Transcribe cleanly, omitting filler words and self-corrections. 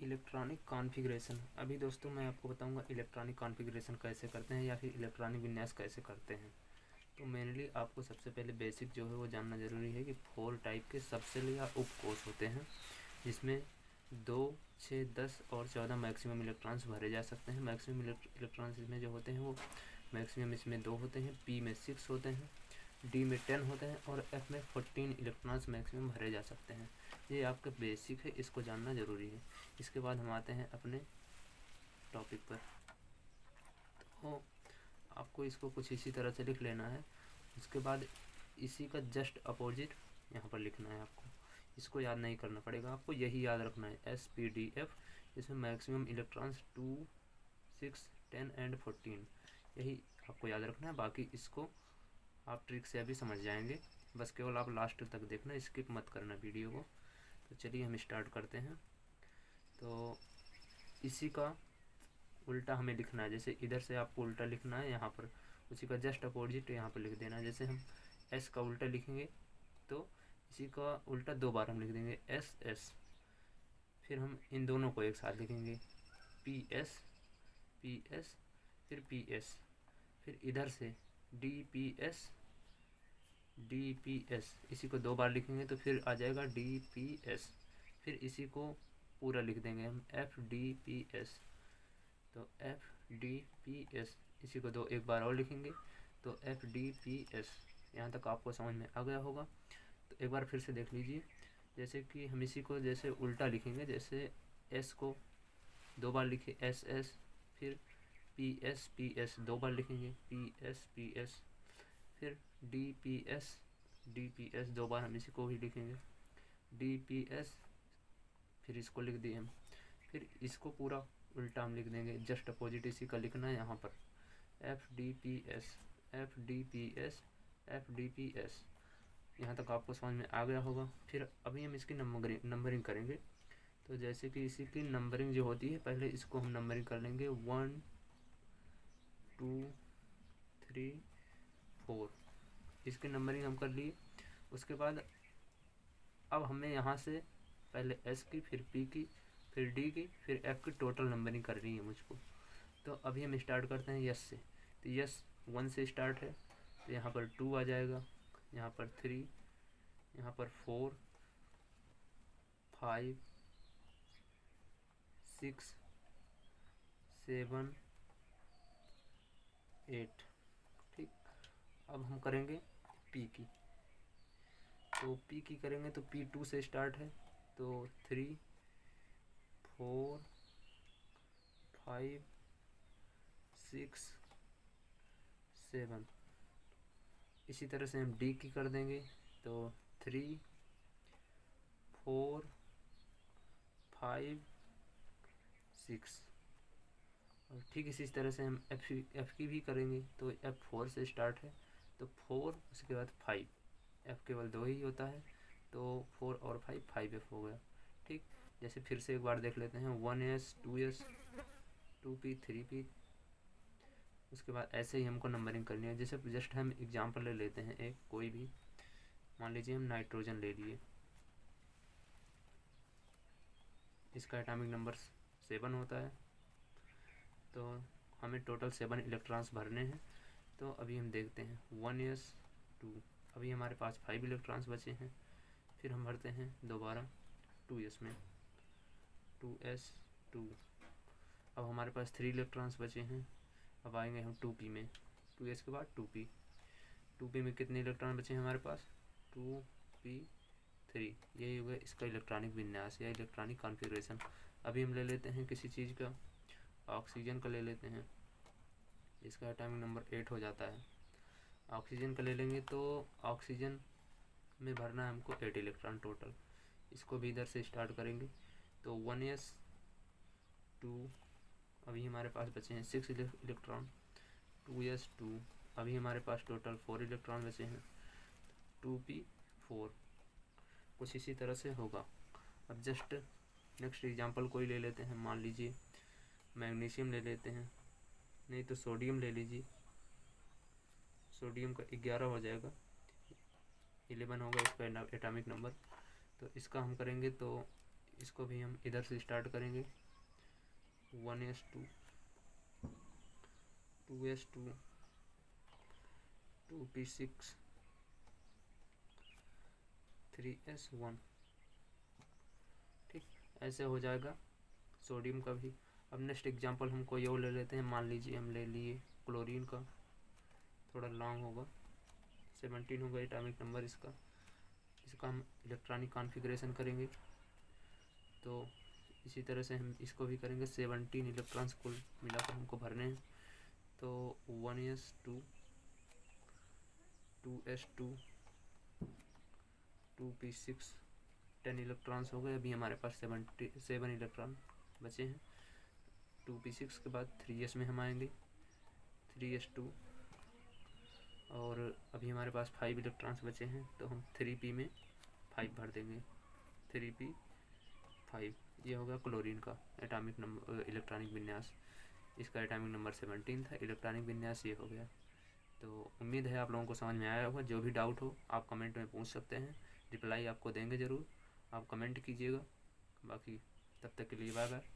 Electronic configuration. अभी दोस्तों मैं आपको बताऊंगा इलेक्ट्रॉनिक कॉन्फ़िगरेशन कैसे करते हैं या फिर इलेक्ट्रॉनिक विन्यास कैसे करते हैं। तो मेनली आपको सबसे पहले बेसिक जो है वो जानना ज़रूरी है कि 4 टाइप के सबसेल या उपकोष होते हैं, जिसमें 2, 6, 10 और 14 मैक्सिमम इलेक्ट्रॉन्स भरे जा सकते हैं। मैक्सिमम इलेक्ट्रॉन्स इसमें जो होते हैं वो मैक्सिमम इसमें 2 होते हैं, पी में 6 होते हैं, डी में 10 होते हैं और एफ में 14 इलेक्ट्रॉन्स मैक्सिमम भरे जा सकते हैं। ये आपका बेसिक है, इसको जानना ज़रूरी है। इसके बाद हम आते हैं अपने टॉपिक पर। तो आपको इसको कुछ इसी तरह से लिख लेना है। उसके बाद इसी का जस्ट अपोजिट यहाँ पर लिखना है आपको। इसको याद नहीं करना पड़ेगा, आपको यही याद रखना है, SPDF। इसमें मैक्सिमम इलेक्ट्रॉन्स 2, 6, 10 एंड 14, यही आपको याद रखना है। बाकी इसको आप ट्रिक से अभी समझ जाएंगे, बस केवल आप लास्ट तक देखना, स्किप मत करना वीडियो को। तो चलिए हम स्टार्ट करते हैं। तो इसी का उल्टा हमें लिखना है, जैसे इधर से आपको उल्टा लिखना है, यहाँ पर उसी का जस्ट अपोजिट यहाँ पर लिख देना है। जैसे हम S का उल्टा लिखेंगे तो इसी का उल्टा 2 बार हम लिख देंगे SS। फिर हम इन दोनों को एक साथ लिखेंगे PS, PS, फिर PS। फिर इधर से DPS, DPS, इसी को 2 बार लिखेंगे तो फिर आ जाएगा DPS। फिर इसी को पूरा लिख देंगे हम FDPS, तो FDPS। इसी को एक बार और लिखेंगे तो FDPS। यहाँ तक आपको समझ में आ गया होगा। तो एक बार फिर से देख लीजिए, जैसे कि हम इसी को जैसे उल्टा लिखेंगे, जैसे S को 2 बार लिखे SS, फिर PS, PS 2 बार लिखेंगे PS, PS, फिर DPS, DPS 2 बार हम इसी को भी लिखेंगे DPS। फिर इसको लिख दिए हम, फिर इसको पूरा उल्टा हम लिख देंगे, जस्ट अपोजिट इसी का लिखना है यहाँ पर FDPS, FDPS, FDPS। यहाँ तक आपको समझ में आ गया होगा। फिर अभी हम इसकी नंबरिंग करेंगे। तो जैसे कि इसी की नंबरिंग जो होती है, पहले इसको हम नंबरिंग कर लेंगे 1, 2, 3, 4। इसकी नंबरिंग हम कर लिए। उसके बाद अब हमें यहाँ से पहले S की, फिर P की, फिर D की, फिर F की टोटल नंबरिंग करनी है मुझको। तो अभी हम स्टार्ट करते हैं S से। तो S 1 से स्टार्ट है, तो यहाँ पर 2 आ जाएगा, यहाँ पर 3, यहाँ पर 4, 5, 6, 7, 8। ठीक, अब हम करेंगे P की। तो P की करेंगे तो P 2 से स्टार्ट है, तो 3, 4, 5, 6, 7। इसी तरह से हम D की कर देंगे, तो 3, 4, 5, 6। और ठीक इसी तरह से हम F की भी करेंगे। तो F 4 से स्टार्ट है, तो 4, उसके बाद 5। F केवल 2 ही होता है, तो 4 और 5, 5F हो गया। ठीक, जैसे फिर से एक बार देख लेते हैं, 1S, 2S, 2P, 3P। उसके बाद ऐसे ही हमको नंबरिंग करनी है। जैसे जस्ट हम एग्जांपल ले लेते हैं एक, कोई भी, मान लीजिए हम नाइट्रोजन ले लिए। इसका एटॉमिक नंबर 7 होता है, तो हमें टोटल 7 इलेक्ट्रॉन्स भरने हैं। तो अभी हम देखते हैं 1S, 2। अभी हमारे पास 5 इलेक्ट्रॉन्स बचे हैं। फिर हम भरते हैं दोबारा 2S में, 2S, 2। अब हमारे पास 3 इलेक्ट्रॉन्स बचे हैं। अब आएंगे हम 2P में, 2S के बाद 2P। 2P में कितने इलेक्ट्रॉन बचे हैं हमारे पास? 2P3। यही हो गया इसका इलेक्ट्रॉनिक विन्यास या इलेक्ट्रॉनिक कॉन्फ़िगरेशन। अभी हम ले लेते हैं किसी चीज़ का, ऑक्सीजन का ले लेते हैं। इसका एटॉमिक नंबर 8 हो जाता है। ऑक्सीजन का ले लेंगे तो ऑक्सीजन में भरना है हमको 8 इलेक्ट्रॉन टोटल। इसको भी इधर से स्टार्ट करेंगे, तो 1S, 2। अभी हमारे पास बचे हैं 6 इलेक्ट्रॉन, 2S, 2। अभी हमारे पास टोटल 4 इलेक्ट्रॉन बचे हैं, 2P4। कुछ इसी तरह से होगा। अब जस्ट नेक्स्ट एग्जांपल कोई ले लेते हैं, मान लीजिए मैग्नीशियम ले लेते हैं, नहीं तो सोडियम ले लीजिए। सोडियम का 11 हो जाएगा, 11 होगा इसका एटॉमिक नंबर। तो इसका हम करेंगे तो इसको भी हम इधर से स्टार्ट करेंगे। 1s2 2s2 2p6 3s1। ठीक, ऐसे हो जाएगा सोडियम का भी। अब नेक्स्ट एग्जांपल हम कोई और ले लेते हैं। मान लीजिए हम ले लिए क्लोरीन का, थोड़ा लॉन्ग होगा, 17 होगा एटॉमिक नंबर इसका। इसका हम इलेक्ट्रॉनिक कॉन्फ़िगरेशन करेंगे। तो इसी तरह से हम इसको भी करेंगे। 17 इलेक्ट्रॉन्स कुल मिलाकर हमको भरने हैं। तो 1s2 2s2 2p6 10 इलेक्ट्रॉन्स हो गए। अभी हमारे पास 77 इलेक्ट्रॉन बचे हैं। 2p6 के बाद 3s में हम आएंगे, 3s2, और अभी हमारे पास 5 इलेक्ट्रॉन्स बचे हैं, तो हम 3p में 5 भर देंगे। 3p 5, ये होगा क्लोरीन का एटॉमिक नंबर इलेक्ट्रॉनिक विन्यास। इसका एटॉमिक नंबर 17 था, इलेक्ट्रॉनिक विन्यास ये हो गया। तो उम्मीद है आप लोगों को समझ में आया होगा। जो भी डाउट हो आप कमेंट में पूछ सकते हैं, रिप्लाई आपको देंगे ज़रूर। आप कमेंट कीजिएगा। बाकी तब तक के लिए बाय बाय।